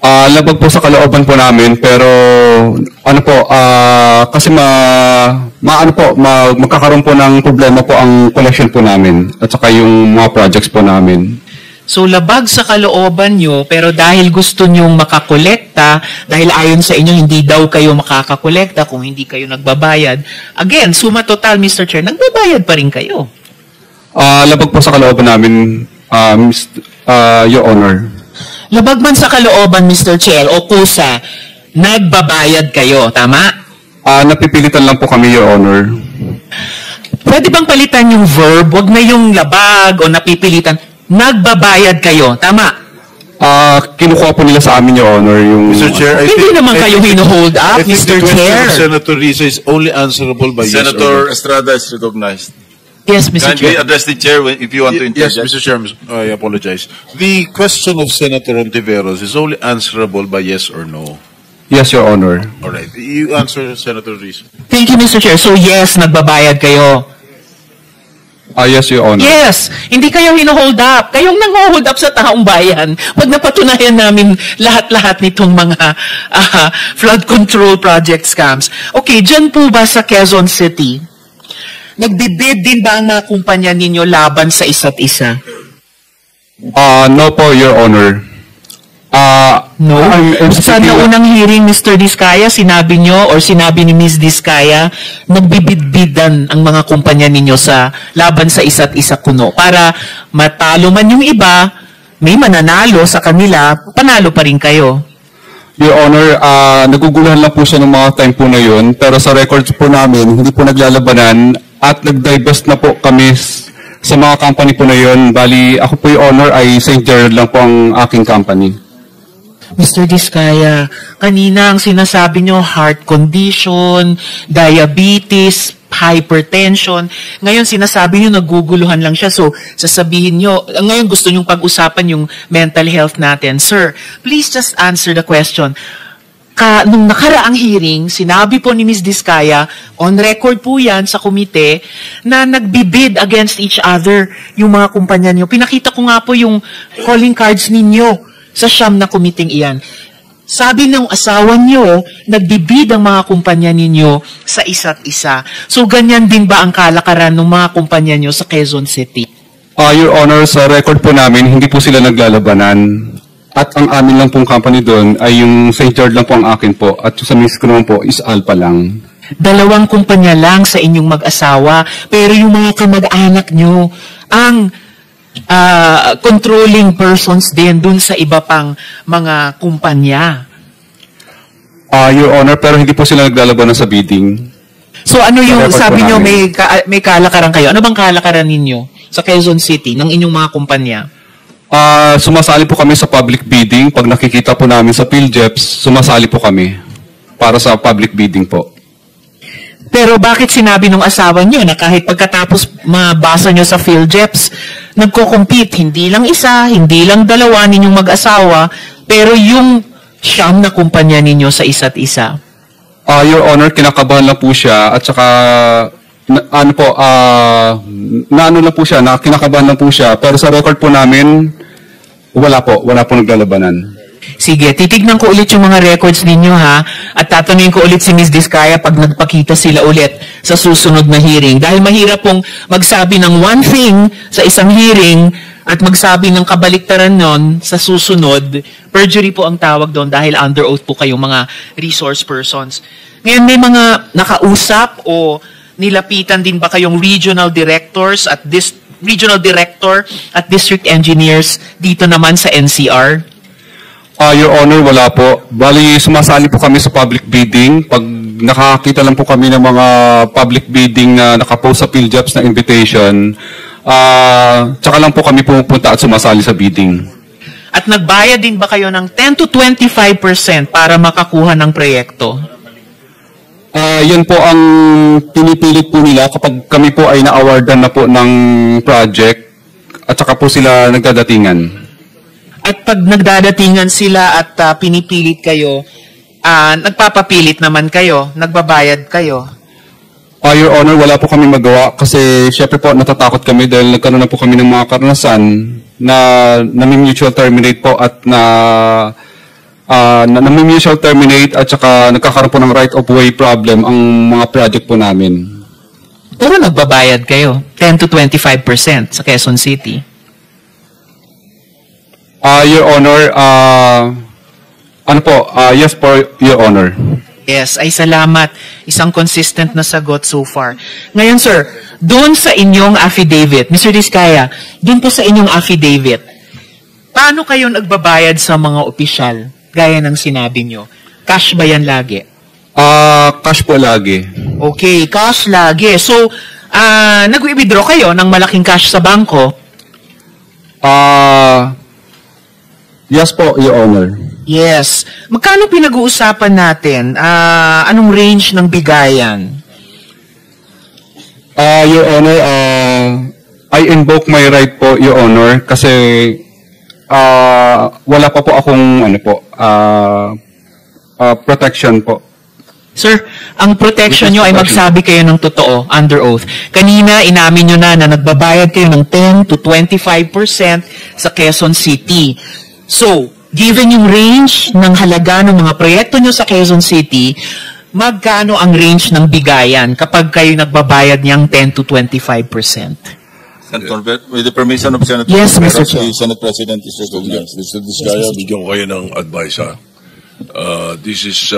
Labag po sa kalooban po namin, pero ano po, kasi magkakaroon po ng problema po ang collection po namin at saka yung mga projects po namin. So labag sa kalooban nyo, pero dahil gusto nyong makakolekta, dahil ayon sa inyo hindi daw kayo makakakolekta kung hindi kayo nagbabayad. Again, suma total, Mr. Chair, nagbabayad pa rin kayo. Labag po sa kalooban namin, Your Honor. Labag man sa kalooban, Mr. Chair, o kusa, nagbabayad kayo, tama? Napipilitan lang po kami, Your Honor. Pwede bang palitan yung verb? Huwag na yung labag o napipilitan. Nagbabayad kayo, tama? Kinukuha po nila sa amin, Your Honor, yung... Mr. Chair, Hindi naman kayo hino-hold up, Mr. Chair. Senator Risa is only answerable by Senator Estrada is recognized. Yes, Mr. Kindly Chair. address the chair if you want to Yes, interject. Mr. Chair, I apologize. The question of Senator Ontiveros is only answerable by yes or no. Yes, Your Honor. All right. You answer, Senator Risa. Thank you, Mr. Chair. So yes, nagbabayad kayo. Yes, Your Honor. Yes, hindi kayo hino-hold up. Kayong nang-hold up sa taong bayan. Pag napatunayan namin lahat-lahat nitong mga flood control project scams. Okay, dyan po ba sa Quezon City, nagbibid din ba ang mga kumpanya ninyo laban sa isa't isa? No po, Your Honor. No? Sa naunang hearing, Mr. Diskaya, sinabi nyo or sinabi ni Ms. Diskaya, nagbibid-bidan ang mga kumpanya ninyo sa laban sa isa't isa kuno. Para matalo man yung iba, may mananalo sa kanila, panalo pa rin kayo. Your Honor, naguguluhan lang po siya ng mga time po na yun, pero sa records po namin, hindi po naglalabanan at nag-divest na po kami sa mga company po na yun. Bali, ako po, Your Honor, ay St. Gerard lang po ang aking company. Mr. Diskaya, kanina ang sinasabi nyo, heart condition, diabetes, hypertension. Ngayon sinasabi nyo, naguguluhan lang siya. So, sasabihin nyo, ngayon gusto nyong pag-usapan yung mental health natin. Sir, please just answer the question. Nung nakaraang hearing, sinabi po ni Ms. Diskaya, on record po yan sa komite, na nagbibid against each other yung mga kumpanya nyo. Pinakita ko nga po yung calling cards ninyo sa siyam na kumiting iyan. Sabi ng asawa nyo, nagbibid ang mga kumpanya ninyo sa isa't isa. So, ganyan din ba ang kalakaran ng mga kumpanya nyo sa Quezon City? Your Honor, sa record po namin, hindi po sila naglalabanan. At ang amin lang pong company doon ay yung St. George lang po ang akin po. At sa miss ko naman po is Alpha lang. Dalawang kumpanya lang sa inyong mag-asawa. Pero yung mga kamag-anak nyo, ang controlling persons din dun sa iba pang mga kumpanya. Your Honor, pero hindi po sila naglalabanan sa bidding. So ano yung sabi nyo, namin. may kalakaran kayo? Ano bang kalakaran ninyo sa Quezon City ng inyong mga kumpanya? Sumasali po kami sa public bidding. Pag nakikita po namin sa PhilJeps, sumasali po kami para sa public bidding po. Pero bakit sinabi ng asawa nyo na kahit pagkatapos mabasa nyo sa PhilJeps, nagko-compete, hindi lang isa, hindi lang dalawa ninyong mag-asawa, pero yung siyam na kumpanya ninyo sa isa't isa? Your Honor, kinakabahan lang po siya at saka kinakabahan lang po siya. Pero sa record po namin, wala po naglalabanan. Sige, titignan ko ulit yung mga records ninyo ha, at tatanungin ko ulit si Ms. Diskaya pag nagpakita sila ulit sa susunod na hearing. Dahil mahirap pong magsabi ng one thing sa isang hearing at magsabi ng kabaliktaran nun sa susunod. Perjury po ang tawag doon dahil under oath po kayong mga resource persons. Ngayon may mga nakausap o nilapitan din ba kayong regional directors at regional director at district engineers dito naman sa NCR? Your Honor, wala po. Bali, sumasali po kami sa public bidding. Pag nakakita lang po kami ng mga public bidding na nakapost sa PhilJeps na invitation, tsaka lang po kami pumunta at sumasali sa bidding. At nagbayad din ba kayo ng 10 to 25% para makakuha ng proyekto? Yan po ang pinipilit po nila kapag kami po ay na-awardan na po ng project at saka po sila nagdadatingan. At pag nagdadatingan sila at pinipilit kayo, nagpapapilit naman kayo, nagbabayad kayo? Your Honor, wala po kami magawa kasi syempre po natatakot kami dahil nagkaroon na po kami ng mga karanasan na nami-mutual terminate po at na mutual terminate at saka nagkakaroon po ng right of way problem ang mga project po namin. Pero nagbabayad kayo, 10 to 25% sa Quezon City. Your Honor, yes po, Your Honor. Yes, ay salamat. Isang consistent na sagot so far. Ngayon, sir, doon sa inyong affidavit, Mr. Diskaya, doon po sa inyong affidavit, paano kayo nagbabayad sa mga opisyal? Gaya ng sinabi nyo. Cash ba yan lagi? Cash po lagi. Okay, cash lagi. So, nag-withdraw kayo ng malaking cash sa bangko? Yes po, Your Honor. Yes. Magkano pinag-uusapan natin? Anong range ng bigayan? Your Honor, I invoke my right po, Your Honor, kasi wala pa po akong protection po. Sir, ang protection nyo ay magsabi kayo ng totoo, under oath. Kanina, inamin nyo na nagbabayad kayo ng 10 to 25% sa Quezon City. So, given yung range ng halaga ng mga proyekto nyo sa Quezon City, magkano ang range ng bigayan kapag kayo nagbabayad niyang 10 to 25%? Senator, with the permission of Senator Yes, Mr. Veros, Chair. the Senate President is recognized. Mr. Diskaya, bigyan ko kayo ng advice, ha? This is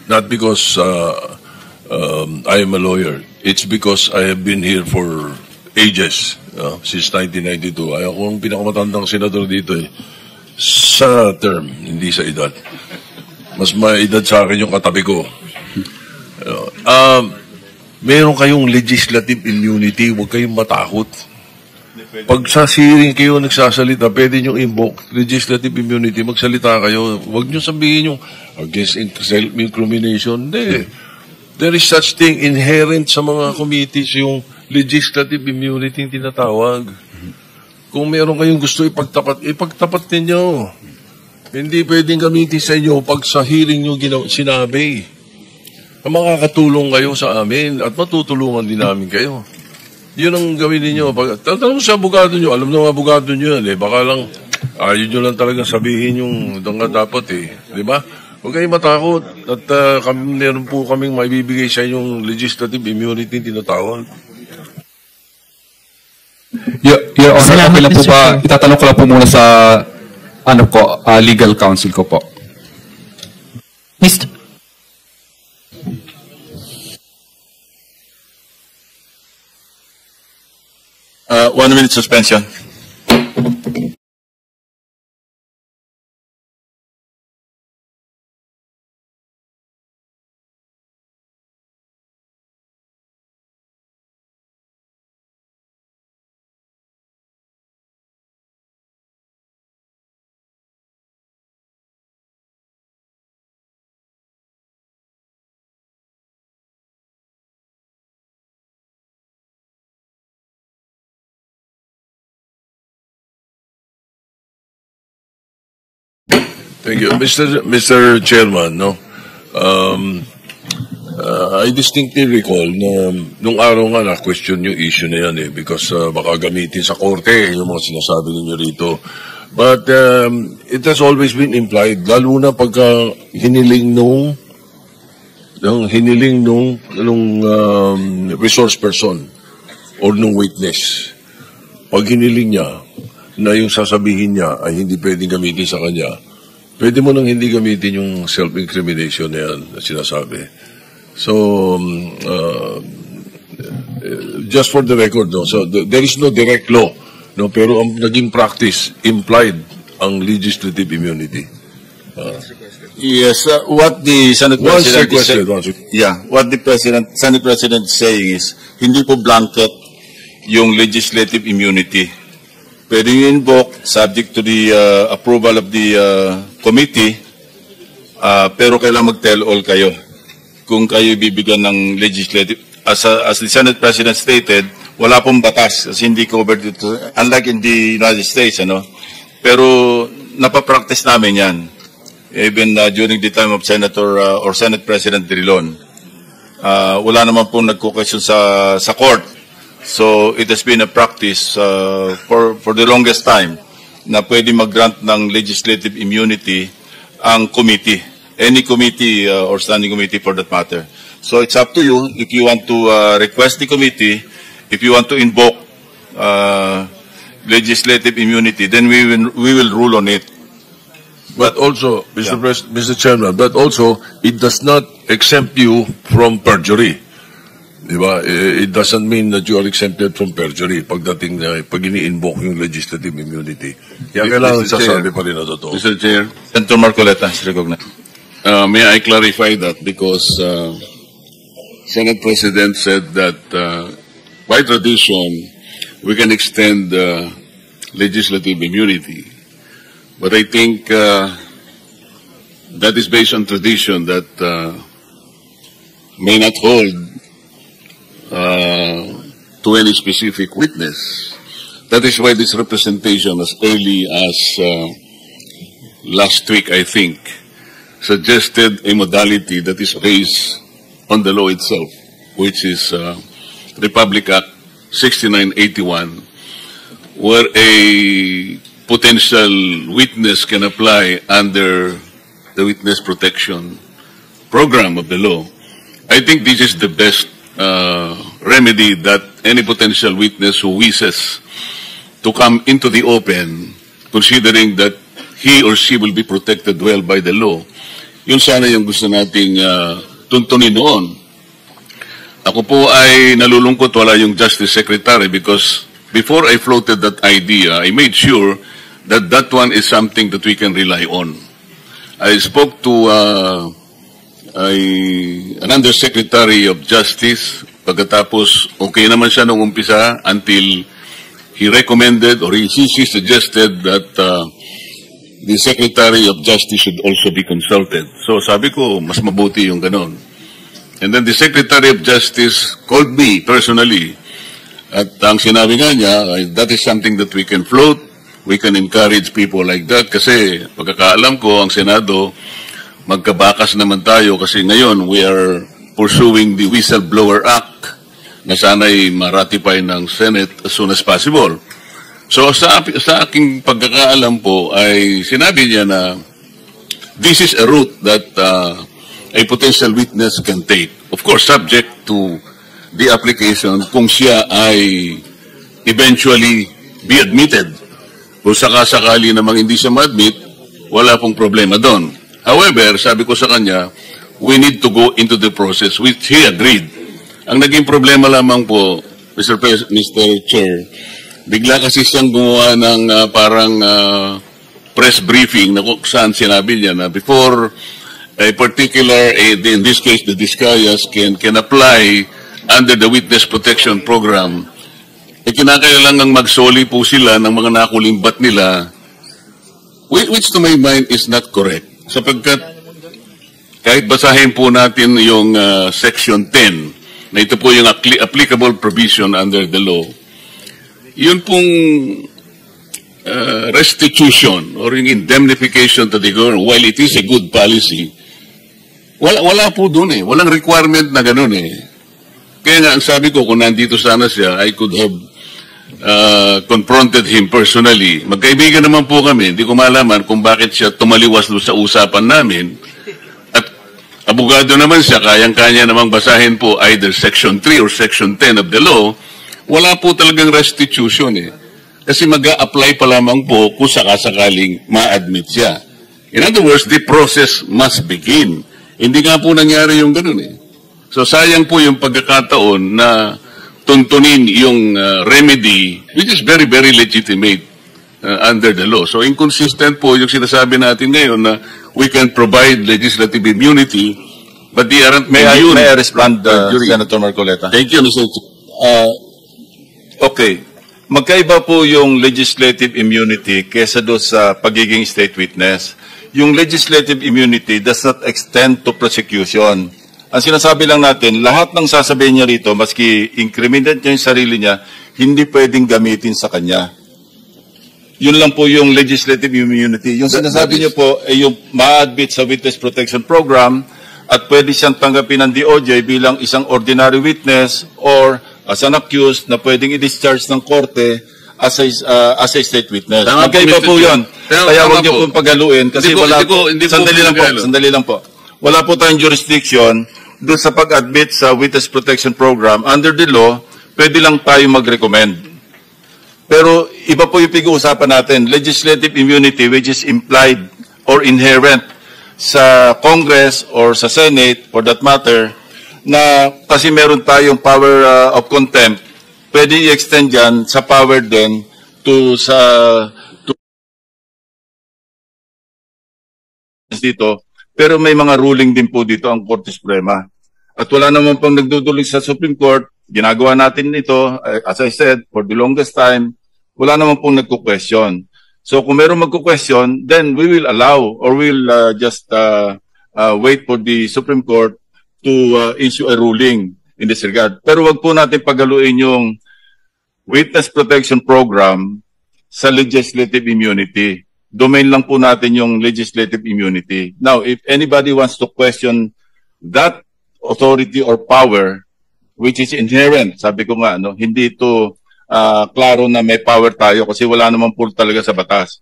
not because I am a lawyer. It's because I have been here for ages, since 1992. Ay, ako ang pinakamatandang senador dito sa term, hindi sa edad. Mas may edad sa akin yung katabi ko. Meron kayong legislative immunity, huwag kayong matakot. Pag sa hearing kayo nagsasalita, pwede nyo invoke legislative immunity, magsalita kayo. Huwag nyo sabihin yung against self-incrimination. Hindi. There is such thing inherent sa mga committees, yung legislative immunity yung tinatawag. Kung meron kayong gusto ipagtapat ninyo. Hindi pwedeng gamitin sa inyo pag sa hearing nyo sinabi. Makakatulong kayo sa amin at matutulungan din namin kayo. Yun ang gawin ninyo. Tatanong sa abogado nyo, alam ng abogado nyo yan baka lang, yun nyo lang talaga sabihin yung dapat Di ba? Huwag kayong matakot. At meron po kaming maibibigay sa inyong legislative immunity tinatawag. Your Honor, Salamat, okay lang po Mr. ba, Chair. itatanong ko lang po muna sa legal counsel ko po. Mr. 1 minute suspension. Thank you. Mr. Chairman, I distinctly recall na nung araw nga na-question yung issue na yan because baka gamitin sa korte yung mga sinasabi ninyo rito. But it has always been implied, lalo na pagka hiniling nung resource person or nung witness. Pag hiniling niya na yung sasabihin niya ay hindi pwedeng gamitin sa kanya, pwede mo nang hindi gamitin yung self-incrimination na yan na sinasabi. So, just for the record, so there is no direct law, pero ang naging practice implied ang legislative immunity. Yes, what the Senate President is saying, what the Senate President is saying is, hindi po blanket yung legislative immunity. Pwede yung invoke subject to the approval of the committee, pero kailangan mag-tell all kayo kung kayo bibigyan ng legislative. As the Senate President stated, wala pong batas kasi hindi covered dito, unlike in the United States, pero napapractice namin yan. Even during the time of Senator or Senate President Drilon, wala naman pong nagko-question sa court. So it has been a practice for the longest time na pwede mag-grant ng legislative immunity ang committee, any committee or standing committee for that matter. So it's up to you if you want to request the committee, if you want to invoke legislative immunity, then we will rule on it. But also, Mr. Chairman, but also, it does not exempt you from perjury. Diba? It doesn't mean that you are exempted from perjury pagdating na pag ini-invoke yung legislative immunity. Kaya kailangan Mr. Chair. sasabi pa rin na totoo. Mr. Chair, Senator Marcoleta is recognized. may I clarify that because Senate President said that by tradition, we can extend legislative immunity. But I think that is based on tradition that may not hold to any specific witness. That is why this representation, as early as last week, I think, suggested a modality that is based on the law itself, which is Republic Act 6981, where a potential witness can apply under the witness protection program of the law. I think this is the best remedy that any potential witness who wishes to come into the open, considering that he or she will be protected well by the law. Yun sana yung gusto nating tuntunin noon. Ako po ay nalulungkot wala yung Justice Secretary because before I floated that idea, I made sure that that one is something that we can rely on. I spoke to an Undersecretary of Justice. Pagkatapos, okay naman siya nung umpisa until he recommended or he suggested that the Secretary of Justice should also be consulted. So sabi ko, mas mabuti yung ganon. And then the Secretary of Justice called me personally. At ang sinabi nga niya, that is something that we can float. We can encourage people like that. Kasi pagkakaalam ko, ang Senado, magkabakas naman tayo kasi ngayon we are pursuing the Whistleblower Act na sana'y maratify ng Senate as soon as possible. So sa aking pagkakaalam po ay sinabi niya na this is a route that a potential witness can take. Of course, subject to the application kung siya ay eventually be admitted. Kung sakasakali namang hindi siya ma-admit, wala pong problema doon. However, sabi ko sa kanya, we need to go into the process, which he agreed. Ang naging problema lamang po, Mr. Chair, bigla kasi siyang gumawa ng parang press briefing na kung saan sinabi niya na before a particular, in this case, the Discayas can apply under the Witness Protection Program, kinakailangang magsoli po sila ng mga nakulimbat nila, which to my mind is not correct. Sapagkat kahit basahin po natin yung Section 10, na ito po yung applicable provision under the law, yun pong restitution or yung indemnification to the government, while it is a good policy, wala po doon eh. Walang requirement na gano'n eh. Kaya nga, ang sabi ko, kung nandito sana siya, I could have confronted him personally. Magkaibigan naman po kami. Hindi ko malaman kung bakit siya tumaliwas sa usapan namin. At abogado naman siya, kayang-kanya namang basahin po either Section 3 or Section 10 of the law. Wala po talagang restitution eh. Kasi mag-a-apply pa lamang po kung sakasakaling ma-admit siya. In other words, the process must begin. Hindi nga po nangyari yung ganun eh. So sayang po yung pagkakataon na tuntunin yung remedy, which is very, very legitimate under the law. So inconsistent po yung sinasabi natin ngayon na we can provide legislative immunity, but they aren't May I respond, Senator Marcoleta? Thank you, Mr. Okay. Magkaiba po yung legislative immunity kesa doon sa pagiging state witness. Yung legislative immunity does not extend to prosecution. Ang sinasabi lang natin, lahat ng sasabihin niya rito, maski incriminate niya yung sarili niya, hindi pwedeng gamitin sa kanya. Yun lang po yung legislative immunity. Yung sinasabi niyo po ay yung ma-admit sa Witness Protection Program at pwede siyang tanggapin ng DOJ bilang isang ordinary witness or as an accused na pwedeng i-discharge ng korte as a state witness. Tama po, Magkaiba Mr. po Chair. yun. Tama Kaya huwag po. niyo pong paghaluin kasi Hindi po- wala hindi po- hindi po sandali lang po, pinaghalo. sandali lang po. Wala po tayong jurisdiction doon sa pag-admit sa Witness Protection Program. Under the law, pwede lang tayo mag-recommend. Pero iba po yung pag-uusapan natin, legislative immunity which is implied or inherent sa Congress or sa Senate, for that matter, na kasi meron tayong power of contempt, pwede i-extend yan sa power din to dito. Pero may mga ruling din po dito ang Korte Suprema. At wala naman pang nagduduling sa Supreme Court, ginagawa natin ito, as I said, for the longest time, wala naman pong nagko-question. So kung meron magko-question, then we will allow or we'll just wait for the Supreme Court to issue a ruling in this regard. Pero wag po natin pagaluin yung Witness Protection Program sa legislative immunity. Domain lang po natin yung legislative immunity. Now, if anybody wants to question that authority or power, which is inherent, sabi ko nga, no, hindi ito klaro na may power tayo kasi wala naman po talaga sa batas.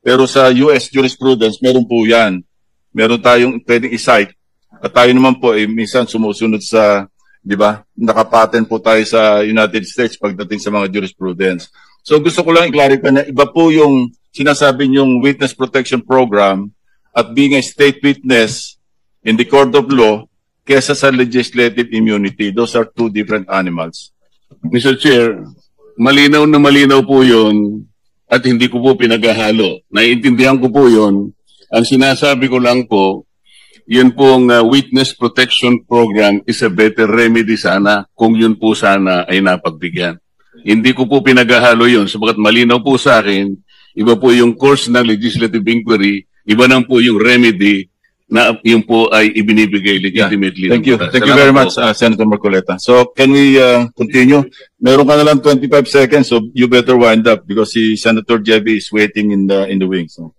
Pero sa US jurisprudence, meron po yan. Meron tayong pwedeng i-cite. At tayo naman po, minsan sumusunod sa, di ba, nakapatent po tayo sa United States pagdating sa mga jurisprudence. So gusto ko lang i-clarify na iba po yung sinasabi niyong Witness Protection Program at being a state witness in the court of law kesa sa legislative immunity. Those are two different animals. Mr. Chair, malinaw na malinaw po yun at hindi ko po pinaghahalo. Naiintindihan ko po yun. Ang sinasabi ko lang po, yun pong Witness Protection Program is a better remedy sana kung yun po sana ay napagbigyan. Hindi ko po pinaghahalo yun sabagat malinaw po sa akin, iba po yung course ng legislative inquiry, iba nang po yung remedy na yun po ay ibinibigay legitimately. Thank you. ng batas. Thank you Salamat very po. much, Senator Marcoleta. So, can we continue? Meron ka na lang 25 seconds, so you better wind up because si Senator Jebby is waiting in the wings. So.